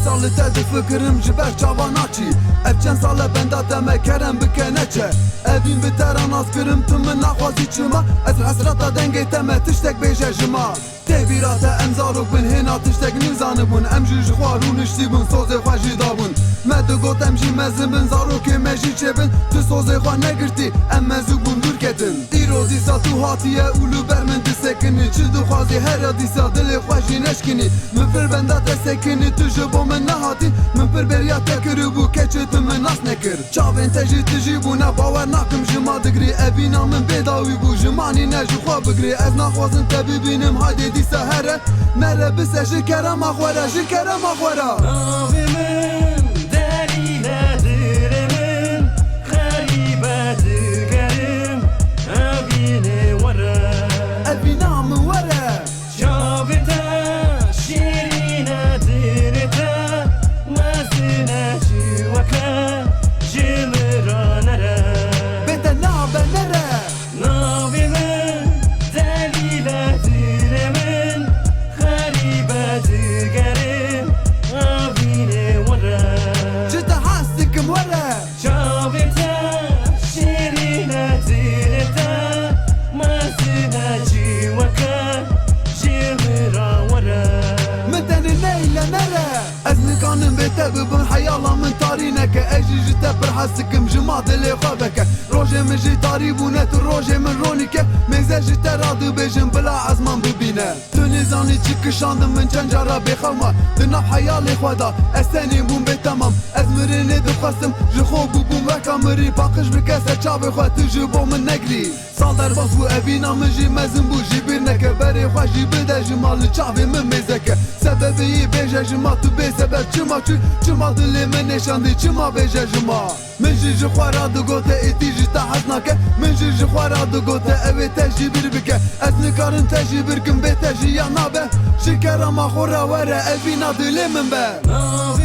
salı te difikirim ji ber çava naçî. Ev çend sale benda deme kerem bike neçe. Evîn bi te re nas kirim tu min naxwazî çima. Ez hesreta dengê te me tiştek bêje ji ma. Têbîra te em zarok bin hêna tiştek nîzanibûn. Em jî ji xwe rûniştî bûn sozê xwe jî dabûn. Me digot em jî mezin bin zarokê me jî çêbin. Tu sozê xwe negirtî em mezûk bûn dûrketin. Îro dîsa tu hatiye û li ber min disekinî. Çi dixwazî here dîsa dilê xwe jî neşkinî. Min pir benda te sekinî tu ji bo min nehatî. Min pir beriya te kiribû keçê tu min nas nekir. Çavên te jî tu jî bûne bawer nakim ji ma digrî. Evîna min bêdawî bû ji manî ne ji xwe bigrî. Ez naxwazim te bibînim haydê dîsa here. Nere bise ji kerema xwe re ji kerema xwe re. Navê min Delîl'edir min xerîbe digerim Evînê were Evîna min were. Çavê te şîrînedir te mezine jî weke ji mira nere Bête nabe nere. Navê min Delîl'edir min xerîbe digerim Evînê were Ji te hes dikim were. Çavê te şîrînedir te mezine jî weke ji mira were Min tenê neyle nere. Ez nikanim bê te bibim heyala min tarî neke. Ez jî ji te pir hes dikim ji ma dilê xwe veke. Rojê min jî tarî bûne tu rojê min ronîke. Mêze ji te ra dibêjim bila ezman bibîne. Tu nêzanî çi kişandim min çend cara bêxewma. Di nav heyalê xwe da ez tenê bûm bê temam. Ez mirinê dixwestim ji xwe bûbûm weka mirî. Paqij bike ser çavê xwe tu ji bo min negirî. Sal derbas bû evîna min jî mezin bû jî bîr neke. Berê xwe jî bide ji ma li çavê min mêzeke. Sebebiyî bêje ji ma tu bê sebeb çima çû. Çima dilê min nêşandî çima bêje ji ma. Min jî ji xwe ra digote êtî ji te hez nake. Min jî ji xwe ra digote evê te jî bîr bike. Ez nikarim te jî birkim bê te jî ya nabe. Ji kerema xwe re were evîna dilê min be. Navê